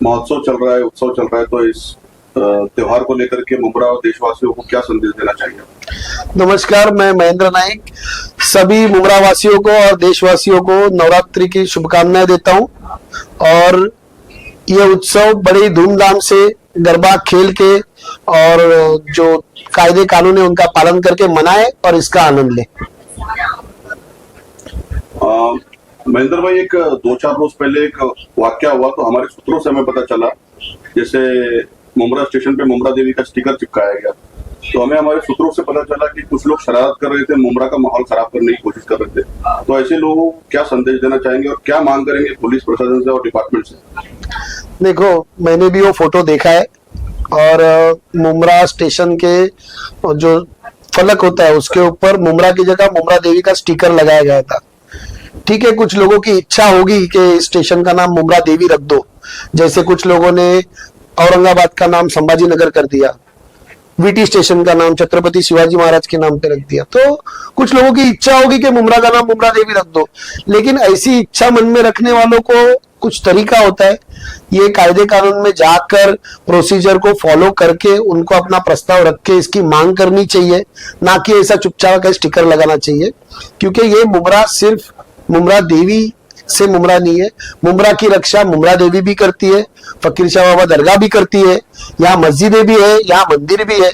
महोत्सव चल रहा है, उत्सव चल रहा है, तो इस त्योहार को लेकर के मुमरा और देशवासियों को क्या संदेश देना चाहिए? नमस्कार, मैं महेंद्र नाइक सभी मुमरा वासियों को और देशवासियों को नवरात्रि की शुभकामनाएं देता हूं। और ये उत्सव बड़े धूमधाम से गरबा खेल के और जो कायदे कानून है उनका पालन करके मनाए और इसका आनंद ले। महेंद्र भाई, एक 2-4 रोज पहले एक वाकया हुआ, तो हमारे सूत्रों से हमें पता चला, जैसे मुमरा स्टेशन पे मुमरा देवी का स्टिकर चिपकाया गया, तो हमें हमारे सूत्रों से पता चला कि कुछ लोग शरारत कर रहे थे, मुमरा का माहौल खराब करने की कोशिश कर रहे थे। तो ऐसे लोगों को क्या संदेश देना चाहेंगे और क्या मांग करेंगे पुलिस प्रशासन से और डिपार्टमेंट से? देखो, मैंने भी वो फोटो देखा है और मुमरा स्टेशन के जो फलक होता है उसके ऊपर मुमरा की जगह मुमरा देवी का स्टिकर लगाया गया था। ठीक है, कुछ लोगों की इच्छा होगी कि स्टेशन का नाम मुमरा देवी रख दो, जैसे कुछ लोगों ने औरंगाबाद का नाम संभाजी नगर कर दिया, वीटी स्टेशन का नाम छत्रपति शिवाजी महाराज के नाम पे रख दिया। तो कुछ लोगों की इच्छा होगी कि मुमरा का नाम मुमरा देवी रख दो, लेकिन ऐसी इच्छा मन में रखने वालों को कुछ तरीका होता है। ये कायदे कानून में जाकर प्रोसीजर को फॉलो करके उनको अपना प्रस्ताव रख के इसकी मांग करनी चाहिए, ना कि ऐसा चुपचाप का स्टिकर लगाना चाहिए। क्योंकि ये मुमरा सिर्फ मुमरा देवी से मुमरा नहीं है, मुमरा की रक्षा मुमरा देवी भी करती है, फकीर शाह बाबा दरगाह भी करती है, यहाँ मस्जिदें भी है, यहाँ मंदिर भी है।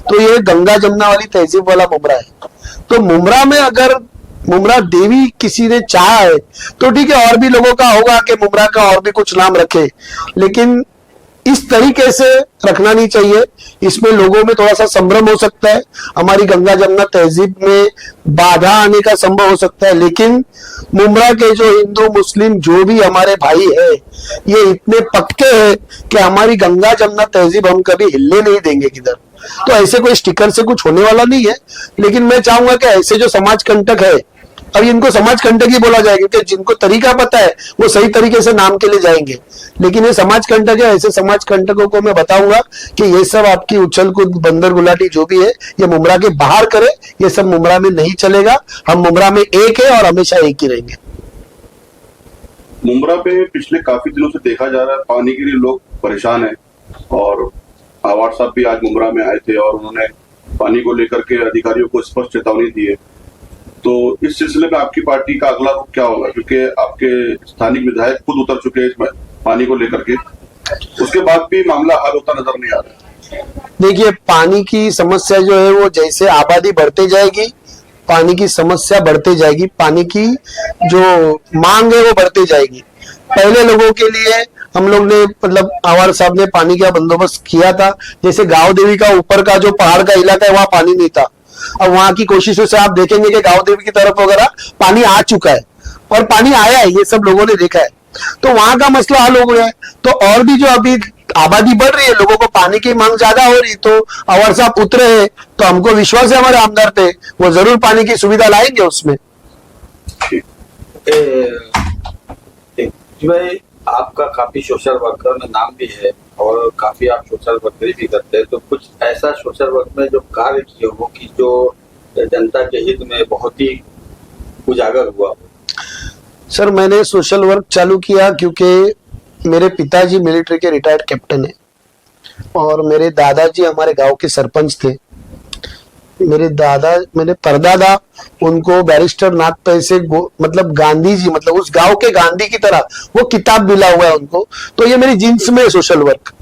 तो ये गंगा जमुना वाली तहजीब वाला मुमरा है। तो मुमरा में अगर मुमरा देवी किसी ने चाहा है तो ठीक है, और भी लोगों का होगा कि मुमरा का और भी कुछ नाम रखे, लेकिन इस तरीके से रखना नहीं चाहिए। इसमें लोगों में थोड़ा सा संभ्रम हो सकता है, हमारी गंगा जमुना तहजीब में बाधा आने का संभव हो सकता है, लेकिन मुमरा के जो हिंदू मुस्लिम जो भी हमारे भाई है, ये इतने पक्के हैं कि हमारी गंगा जमुना तहजीब हम कभी हिलने नहीं देंगे किधर। तो ऐसे कोई स्टिकर से कुछ होने वाला नहीं है, लेकिन मैं चाहूंगा कि ऐसे जो समाज कंटक है, अब इनको समाज कंटक ही बोला जाएगा, क्योंकि जिनको तरीका पता है वो सही तरीके से नाम के लिए जाएंगे, लेकिन ये समाज कंटक है। ऐसे समाज कंटकों को मैं बताऊंगा कि ये सब आपकी उछल कूद बंदर गुलाटी जो भी है ये मुमरा के बाहर करे, ये सब मुमरा में नहीं चलेगा। हम मुमरा में एक है और हमेशा एक ही रहेंगे। मुमरा पे पिछले काफी दिनों से देखा जा रहा है पानी के लिए लोग परेशान है, और आवाड़ साहब भी आज मुमरा में आए थे और उन्होंने पानी को लेकर के अधिकारियों को स्पष्ट चेतावनी दी है। तो इस सिलसिले में आपकी पार्टी का अगला रुख क्या होगा, क्योंकि आपके स्थानीय विधायक खुद उतर चुके हैं इसमें पानी को लेकर के, उसके बाद भी मामला हल होता नजर नहीं आ रहा? देखिए, पानी की समस्या जो है वो जैसे आबादी बढ़ते जाएगी पानी की समस्या बढ़ते जाएगी, पानी की जो मांग है वो बढ़ते जाएगी। पहले लोगों के लिए हम लोग ने मतलब आवाड़ साहब ने पानी का बंदोबस्त किया था, जैसे गांव देवी का ऊपर का जो पहाड़ का इलाका है वहां पानी नहीं था। अब वहां की कोशिशों से आप देखेंगे कि गांव देवी की तरफ वगैरह पानी आ चुका है और पानी आया है, ये सब लोगों ने देखा है। तो वहां का मसला हल हो गया है। तो और भी जो अभी आबादी बढ़ रही है, लोगों को पानी की मांग ज्यादा हो रही, तो आवाड़ साहब उतरे हैं, तो हमको विश्वास है हमारे आमदार पे, वो जरूर पानी की सुविधा लाएंगे उसमें। भाई, आपका काफी सोशल वर्कर में नाम भी है और काफी आप सोशल वर्करी भी करते हैं, तो कुछ ऐसा सोशल वर्क में जो कार्य किए हो कि जो जनता के हित में बहुत ही उजागर हुआ? सर, मैंने सोशल वर्क चालू किया क्योंकि मेरे पिताजी मिलिट्री के रिटायर्ड कैप्टन है और मेरे दादाजी हमारे गांव के सरपंच थे। मेरे परदादा उनको बैरिस्टर नागपै से मतलब गांधी जी, मतलब उस गांव के गांधी की तरह वो किताब मिला हुआ है उनको। तो ये मेरी जीन्स में है सोशल वर्क।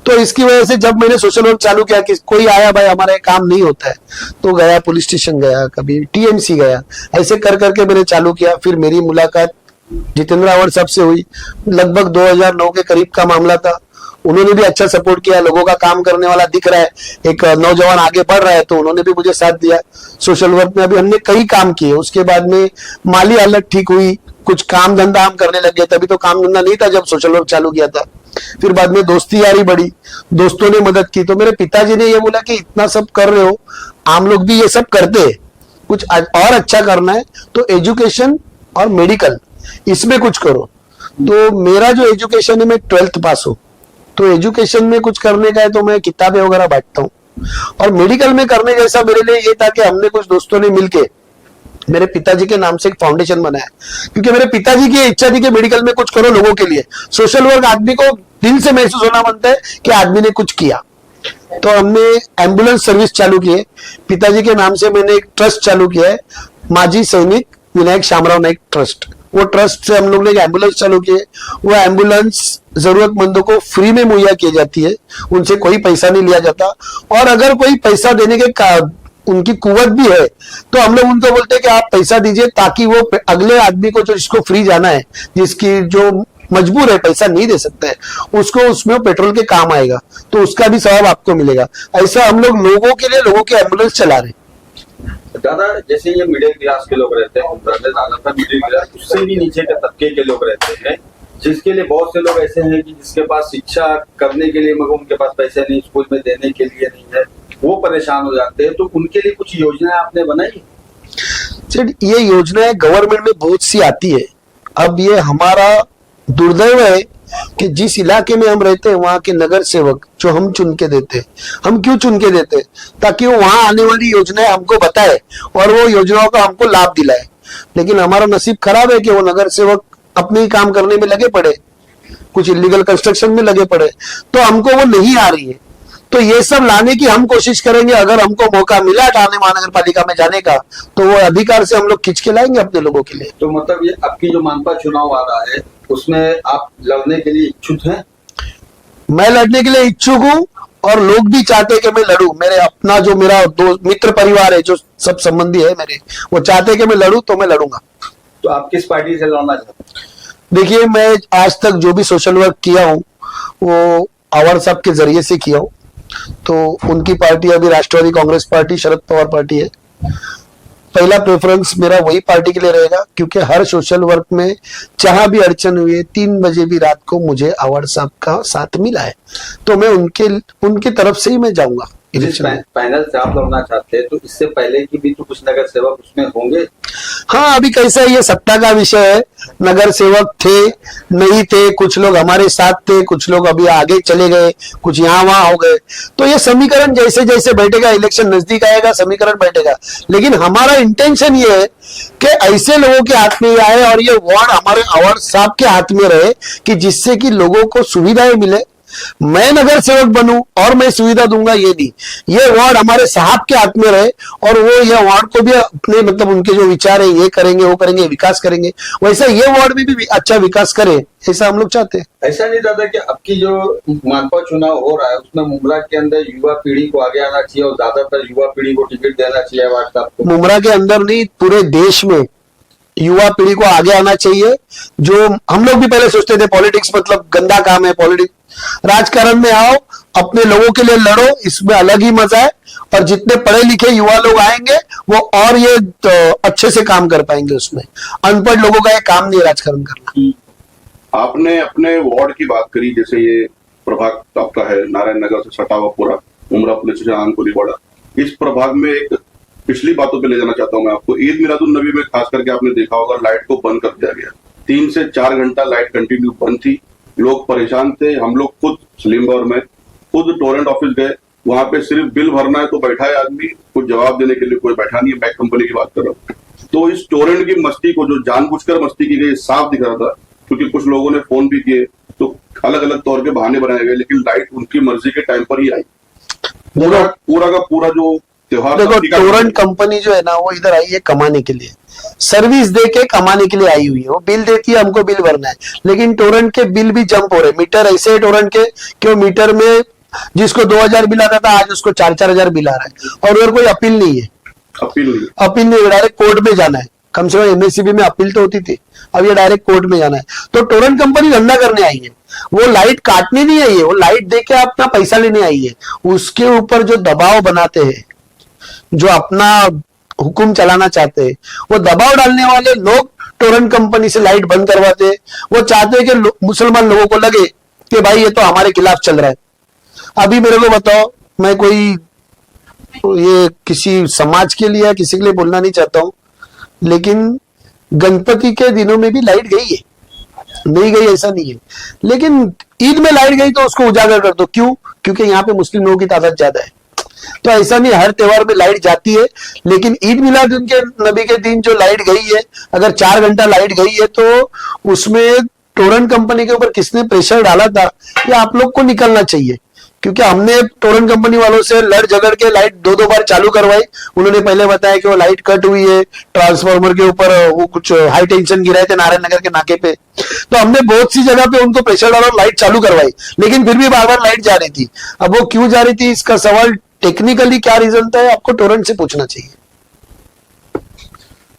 तो इसकी वजह से जब मैंने सोशल वर्क चालू किया कि कोई आया भाई हमारा काम नहीं होता है, तो गया पुलिस स्टेशन, गया कभी टीएमसी गया, ऐसे कर करके मैंने चालू किया। फिर मेरी मुलाकात जितेंद्र आवाड़ साहब से हुई, लगभग 2009 के करीब का मामला था। उन्होंने भी अच्छा सपोर्ट किया, लोगों का काम करने वाला दिख रहा है, एक नौजवान आगे बढ़ रहा है, तो उन्होंने भी मुझे साथ दिया। सोशल वर्क में अभी हमने कई काम किए। उसके बाद में माली हालत ठीक हुई, कुछ काम धंधा हम करने लग गए। तभी तो काम धंधा नहीं था जब सोशल वर्क चालू किया था। फिर बाद में दोस्ती यारी बढ़ी, दोस्तों ने मदद की। तो मेरे पिताजी ने ये बोला कि इतना सब कर रहे हो, आम लोग भी ये सब करते हैं, कुछ और अच्छा करना है तो एजुकेशन और मेडिकल इसमें कुछ करो। तो मेरा जो एजुकेशन है, मैं 12th पास हूँ, तो एजुकेशन में कुछ करने का है तो मैं किताबें वगैरह बांटता हूँ। और मेडिकल में करने जैसा मेरे लिए ये था कि हमने कुछ दोस्तों ने मिलके मेरे पिताजी के नाम से एक फाउंडेशन बनाया, क्योंकि मेरे पिताजी की इच्छा थी कि मेडिकल में कुछ करो लोगों के लिए। सोशल वर्क आदमी को दिल से महसूस होना बनता है कि आदमी ने कुछ किया। तो हमने एम्बुलेंस सर्विस चालू की है, पिताजी के नाम से मैंने एक ट्रस्ट चालू किया है, माजी सैनिक विनायक शामराव नाइक ट्रस्ट। वो ट्रस्ट से हम लोग ने एक एम्बुलेंस चालू की है। वो एम्बुलेंस जरूरतमंदों को फ्री में मुहैया की जाती है, उनसे कोई पैसा नहीं लिया जाता। और अगर कोई पैसा देने के उनकी कुवत भी है तो हम लोग उनको बोलते हैं कि आप पैसा दीजिए, ताकि वो अगले आदमी को जो जिसको फ्री जाना है, जिसकी जो मजबूर है, पैसा नहीं दे सकता है, उसको उसमें पेट्रोल के काम आएगा, तो उसका भी सवाब आपको मिलेगा। ऐसा हम लोग लोगों के लिए लोगों के एम्बुलेंस चला रहे हैं। दादा, जैसे ये मिडिल क्लास के लोग रहते हैं, ज्यादातर मिडिल क्लास, उससे भी नीचे के तबके के लोग रहते हैं, जिसके लिए बहुत से लोग ऐसे हैं कि जिसके पास शिक्षा करने के लिए मगर उनके पास पैसे नहीं, स्कूल में देने के लिए नहीं है, वो परेशान हो जाते हैं। तो उनके लिए कुछ योजनाएं आपने बनाई? ये योजनाएं गवर्नमेंट में बहुत सी आती है। अब ये हमारा दुर्दैव है कि जिस इलाके में हम रहते हैं वहां के नगर सेवक जो हम चुन के देते हैं, हम क्यों चुन के देते हैं? ताकि वो वहां आने वाली योजनाएं हमको बताए और वो योजनाओं का हमको लाभ दिलाए। लेकिन हमारा नसीब खराब है कि वो नगर सेवक अपने ही काम करने में लगे पड़े, कुछ इलीगल कंस्ट्रक्शन में लगे पड़े, तो हमको वो नहीं आ रही है। तो ये सब लाने की हम कोशिश करेंगे। अगर हमको मौका मिला ठाणे महानगर पालिका में जाने का, तो वो अधिकार से हम लोग खींच के लाएंगे अपने लोगों के लिए। तो मतलब ये आपकी जो मानपा चुनाव आ रहा है, उसमें आप लड़ने के लिए इच्छुक हैं? मैं लड़ने के लिए इच्छुक हूँ और लोग भी चाहते हैं कि मैं लड़ूं। मेरे अपना जो मेरा दो मित्र परिवार है, जो सब संबंधी है मेरे, वो चाहते हैं कि मैं लड़ूं, तो मैं लड़ूंगा। तो आप किस पार्टी से लड़ना चाहते हैं? देखिए, मैं आज तक जो भी सोशल वर्क किया हूँ वो आवाड़ साहब के जरिए से किया हूँ। तो उनकी पार्टी अभी राष्ट्रवादी कांग्रेस पार्टी, शरद पवार पार्टी है। पहला प्रेफरेंस मेरा वही पार्टी के लिए रहेगा, क्योंकि हर सोशल वर्क में जहां भी अड़चन हुई है, 3 बजे भी रात को मुझे आवाड़ साहब का साथ मिला है, तो मैं उनकी तरफ से ही मैं जाऊंगा। जिस पैनल से आप लड़ना चाहते हैं, तो इससे पहले की भी तो कुछ नगर सेवक उसमें होंगे? हाँ, अभी कैसा है, ये सत्ता का विषय है। नगर सेवक थे, नहीं थे, कुछ लोग हमारे साथ थे, कुछ लोग अभी आगे चले गए, कुछ यहाँ वहां हो गए। तो ये समीकरण जैसे जैसे बैठेगा, इलेक्शन नजदीक आएगा, समीकरण बैठेगा। लेकिन हमारा इंटेंशन ये है कि ऐसे लोगों के हाथ में आए और ये वार्ड हमारे आवाड़ साहब के हाथ में रहे, कि जिससे कि लोगों को सुविधाएं मिले। मैं नगर सेवक बनूं और मैं सुविधा दूंगा, ये नहीं। ये वार्ड हमारे साहब के हाथ में रहे और वो ये वार्ड को भी अपने मतलब उनके जो विचार है, ये करेंगे, वो करेंगे, विकास करेंगे, वैसा ये वार्ड में भी अच्छा विकास करे, ऐसा हम लोग चाहते हैं। ऐसा नहीं दादा कि अब की जो मानपा चुनाव हो रहा है, उसमें मुमरा के अंदर युवा पीढ़ी को आगे आना चाहिए और ज्यादातर युवा पीढ़ी को टिकट देना चाहिए व्हाट्सएप को? मुमरा के अंदर नहीं, पूरे देश में युवा पीढ़ी को आगे आना चाहिए। जो हम लोग भी पहले सोचते थे पॉलिटिक्स मतलब गंदा काम है, पॉलिटिक्स, राजकारण में आओ, अपने लोगों के लिए लड़ो, इसमें अलग ही मजा है। और जितने पढ़े लिखे युवा लोग आएंगे वो और ये तो अच्छे से काम कर पाएंगे उसमें। अनपढ़ लोगों का ये काम नहीं राजकारण करना। आपने अपने वार्ड की बात करी, जैसे ये प्रभाग आपका है नारायण नगर से सटा हुआ पूरा मुमरा पुलिस स्टेशन आनकुलीवाड़ा, इस प्रभाग में एक पिछली बातों पे ले जाना चाहता हूं मैं आपको। ईद मिलादुन नबी में खास करके आपने देखा होगा, लाइट को बंद कर दिया गया। 3 से 4 घंटा लाइट कंटिन्यू बंद थी, लोग परेशान थे। हम लोग खुद सलीमगौर में खुद टोरेंट ऑफिस गए, वहां पे सिर्फ बिल भरना है तो बैठा है आदमी, कुछ जवाब देने के लिए कोई बैठा नहीं है। बैक कंपनी की बात कर रहा हूँ। तो इस टोरेंट की मस्ती को जो जानबूझकर मस्ती की गई साफ दिख रहा था, क्योंकि कुछ लोगों ने फोन भी किए, तो अलग अलग तौर के बहाने बनाए गए, लेकिन लाइट उनकी मर्जी के टाइम पर ही आई। पूरा का पूरा जो त्योहार, देखो टोरेंट कंपनी जो है ना, वो इधर आई है कमाने के लिए, सर्विस दे के कमाने के लिए आई हुई है। वो बिल देती है, हमको बिल भरना है, लेकिन टोरेंट के बिल भी जंप हो रहे। मीटर ऐसे है टोरेंट के कि वो मीटर में जिसको 2000 बिल आता था, आज उसको 4-4 हजार बिल आ रहा है। और उधर कोई अपील नहीं है, अपील नहीं, डायरेक्ट कोर्ट में जाना है। कम से कम एमएससीबी में अपील तो होती थी, अब ये डायरेक्ट कोर्ट में जाना है। तो टोरेंट कंपनी धंधा करने आई है, वो लाइट काटने नहीं आई है, वो लाइट दे के अपना पैसा लेने आई है। उसके ऊपर जो दबाव बनाते हैं, जो अपना हुकुम चलाना चाहते हैं, वो दबाव डालने वाले लोग टोरेंट कंपनी से लाइट बंद करवाते हैं। वो चाहते हैं कि मुसलमान लोगों को लगे कि भाई ये तो हमारे खिलाफ चल रहा है। अभी मेरे को बताओ, मैं कोई ये किसी समाज के लिए या किसी के लिए बोलना नहीं चाहता हूं, लेकिन गणपति के दिनों में भी लाइट गई है, नहीं गई ऐसा नहीं है, लेकिन ईद में लाइट गई तो उसको उजागर कर दो। क्यों? क्योंकि यहाँ पे मुस्लिम लोगों की तादाद ज्यादा है। तो ऐसा नहीं, हर त्योहार में लाइट जाती है, लेकिन ईद मिलाद उनके नबी के दिन जो लाइट गई है, अगर 4 घंटा लाइट गई है तो उसमें टोरेंट कंपनी के ऊपर किसने प्रेशर डाला था, ये आप लोग को निकलना चाहिए। क्योंकि हमने टोरेंट कंपनी वालों से लड़ झगड़ के लाइट 2-2 बार चालू करवाई। उन्होंने पहले बताया कि वो लाइट कट हुई है, ट्रांसफार्मर के ऊपर वो कुछ हाई टेंशन गिराए थे नारायण नगर के नाके पे। तो हमने बहुत सी जगह पे उनको प्रेशर डाला और लाइट चालू करवाई, लेकिन फिर भी बार बार लाइट जा रही थी। अब वो क्यों जा रही थी, इसका सवाल टेक्निकली क्या रीजन था, आपको टोरेंट से पूछना चाहिए।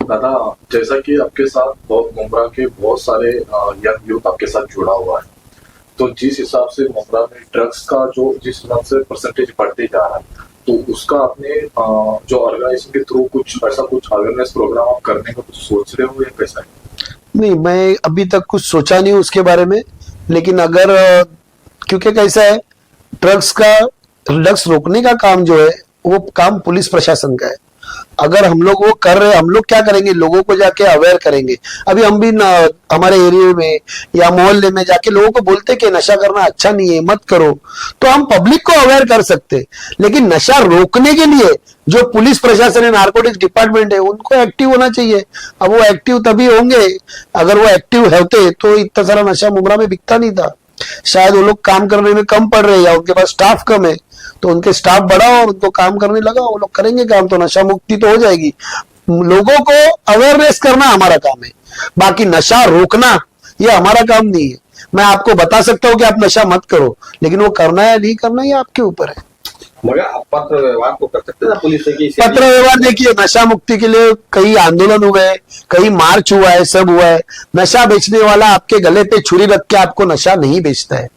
दादा, जैसा कि आपके साथ मुमरा के बहुत सारे यंग यूथ आपके साथ जुड़ा हुआ है, तो जिस हिसाब से मुमरा में ड्रग्स का जो जिस हिसाब से परसेंटेज बढ़ते जा रहा है, तो उसका आपने जो ऑर्गेनाइजेशन के थ्रू कुछ ऐसा कुछ अवेयरनेस प्रोग्राम आप करने का कुछ सोच रहे हो या कैसा है? नहीं, मैं अभी तक कुछ सोचा नहीं उसके बारे में, लेकिन अगर क्योंकि कैसा है, ड्रग्स रोकने का काम जो है वो काम पुलिस प्रशासन का है। अगर हम लोग वो कर रहे, हम लोग क्या करेंगे, लोगों को जाके अवेयर करेंगे। अभी हम भी हमारे एरिया में या मोहल्ले में जाके लोगों को बोलते कि नशा करना अच्छा नहीं है, मत करो, तो हम पब्लिक को अवेयर कर सकते। लेकिन नशा रोकने के लिए जो पुलिस प्रशासन है, नारकोटिक्स डिपार्टमेंट है, उनको एक्टिव होना चाहिए। अब वो एक्टिव तभी होंगे, अगर वो एक्टिव होते तो इतना सारा नशा मुमरा में बिकता नहीं था। शायद वो लोग काम करने में कम पड़ रहे, या उनके पास स्टाफ कम है, तो उनके स्टाफ बढ़ा और उनको काम करने लगा, वो लोग करेंगे काम, तो नशा मुक्ति तो हो जाएगी। लोगों को अवेयरनेस करना हमारा काम है, बाकी नशा रोकना ये हमारा काम नहीं है। मैं आपको बता सकता हूं कि आप नशा मत करो, लेकिन वो करना है नहीं करना ये आपके ऊपर है। मगर आप पत्र व्यवहार तो कर सकते ना पुलिस से कि पत्र व्यवहार देखिए, नशा मुक्ति के लिए कई आंदोलन हुए, कई मार्च हुआ है, सब हुआ है। नशा बेचने वाला आपके गले पे छुरी रख के आपको नशा नहीं बेचता है।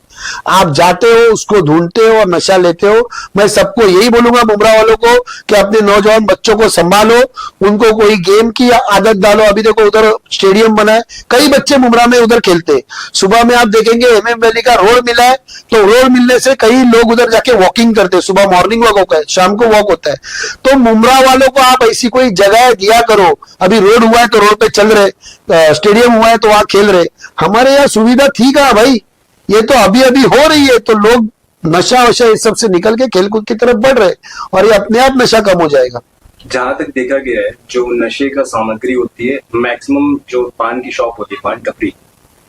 आप जाते हो, उसको ढूंढते हो और नशा लेते हो। मैं सबको यही बोलूंगा, मुमरा वालों को, कि अपने नौजवान बच्चों को संभालो, उनको कोई गेम की आदत डालो। अभी देखो उधर स्टेडियम बना है, कई बच्चे मुमरा में उधर खेलते। सुबह में आप देखेंगे MM वैली का रोड मिला है, तो रोड मिलने से कई लोग उधर जाके वॉकिंग करते। सुबह मॉर्निंग वॉक होता है, शाम को वॉक होता है। तो मुमरा वालों को आप ऐसी कोई जगह दिया करो। अभी रोड हुआ है तो रोड पे चल रहे, स्टेडियम हुआ है तो वहां खेल रहे। हमारे यहाँ सुविधा थी कहाँ भाई, ये तो अभी अभी हो रही है, तो लोग नशा वशा इस सब से निकल के खेलकूद की तरफ बढ़ रहे, और ये अपने आप नशा कम हो जाएगा। जहां तक देखा गया है, जो नशे का सामग्री होती है, मैक्सिमम जो पान की शॉप होती है, पान टपरी,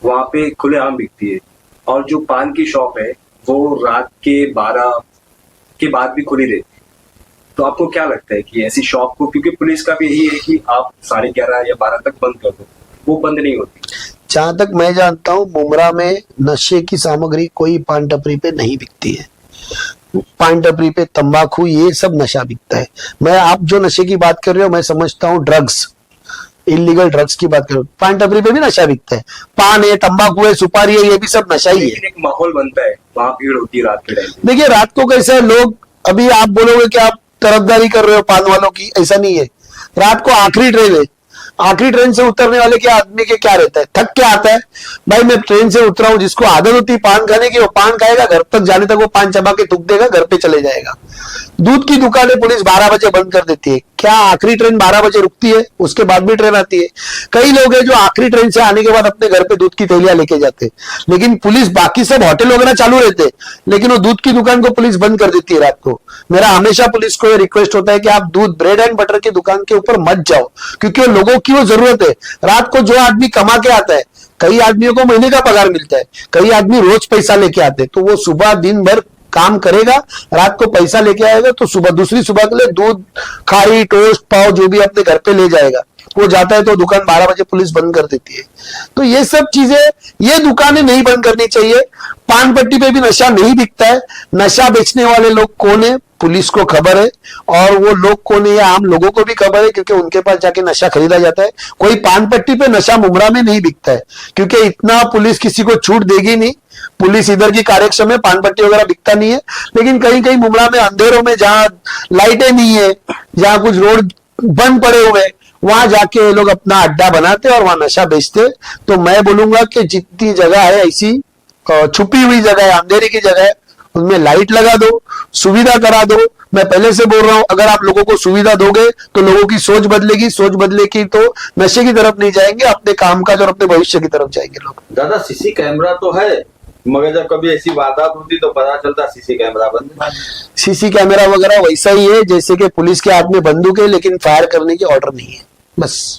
वहां पे खुलेआम बिकती है। और जो पान की शॉप है वो रात के 12 के बाद भी खुली रहती है। तो आपको क्या लगता है कि ऐसी शॉप को, क्योंकि पुलिस का भी यही है कि आप 11:30 या 12 तक बंद कर दो, वो बंद नहीं होती। जहां तक मैं जानता हूं, मुमरा में नशे की सामग्री कोई पान टपरी पे नहीं बिकती है। पान टपरी पे तंबाकू, ये सब नशा बिकता है। मैं, आप जो नशे की बात कर रहे हो, मैं समझता हूँ ड्रग्स, इलीगल ड्रग्स की बात कर रहे हो। पान टपरी पे भी नशा बिकता है, पान है, तंबाकू है, सुपारी है, ये भी सब नशा ही है। लेकिन एक माहौल बनता है, वहां भीड़ होती है रात के टाइम। देखिए रात को कैसा है, लोग, अभी आप बोलोगे कि आप तरफदारी कर रहे हो पान वालों की, ऐसा नहीं है। रात को आखिरी ट्रेन है, आखिरी ट्रेन से उतरने वाले के आदमी के क्या रहता है, थक के आता है, भाई मैं ट्रेन से उतरा हूं, जिसको आदत होती है पान खाने की वो पान खाएगा, घर तक जाने तक वो पान चबा के थूक देगा, घर पे चले जाएगा। दूध की दुकानें पुलिस 12 बजे बंद कर देती है। क्या आखिरी ट्रेन 12 बजे रुकती है? उसके बाद भी ट्रेन आती है। कई लोग हैं जो आखिरी ट्रेन से आने के बाद अपने घर पे दूध की थैलियां लेके जाते हैं, लेकिन पुलिस, बाकी सब होटल वगैरह चालू रहते हैं, लेकिन वो दूध की दुकान को पुलिस बंद कर देती है रात को। मेरा हमेशा पुलिस को रिक्वेस्ट होता है कि आप दूध, ब्रेड एंड बटर की दुकान के ऊपर मत जाओ, क्योंकि लोगों की वो जरूरत है। रात को जो आदमी कमा के आता है, कई आदमियों को महीने का पगार मिलता है, कई आदमी रोज पैसा लेके आते हैं, तो वो सुबह दिन भर काम करेगा, रात को पैसा लेके आएगा, तो सुबह, दूसरी सुबह के लिए दूध, खारी, टोस्ट, पाव जो भी अपने घर पे ले जाएगा, वो जाता है तो दुकान 12 बजे पुलिस बंद कर देती है। तो ये सब चीजें, ये दुकानें नहीं बंद करनी चाहिए। पान पट्टी पे भी नशा नहीं बिकता है। नशा बेचने वाले लोग कौन है, पुलिस को खबर है, और वो लोग कौन है, आम लोगों को भी खबर है, क्योंकि उनके पास जाके नशा खरीदा जाता है। कोई पान पट्टी पे नशा मुमरा में नहीं बिकता है, क्योंकि इतना पुलिस किसी को छूट देगी नहीं। पुलिस इधर की कार्यक्षम है, पान पट्टी वगैरह बिकता नहीं है। लेकिन कहीं कहीं मुमरा में अंधेरों में, जहां लाइटें नहीं है, जहां कुछ रोड बंद पड़े हुए, वहां जाके ये लोग अपना अड्डा बनाते और वहां नशा बेचते। तो मैं बोलूंगा कि जितनी जगह है ऐसी छुपी हुई जगह है, अंधेरे की जगह है, उनमें लाइट लगा दो, सुविधा करा दो। मैं पहले से बोल रहा हूं, अगर आप लोगों को सुविधा दोगे तो लोगों की सोच बदलेगी, सोच बदलेगी तो नशे की तरफ नहीं जाएंगे, अपने काम काज और अपने भविष्य की तरफ जाएंगे लोग। दादा, सीसी कैमरा तो है, मगर जब कभी ऐसी वारदात होती तो पता चलता सीसी कैमरा बंद है। सीसी कैमरा वगैरह वैसा ही है जैसे कि पुलिस के हाथ में बंदूक है लेकिन फायर करने की ऑर्डर नहीं है, बस।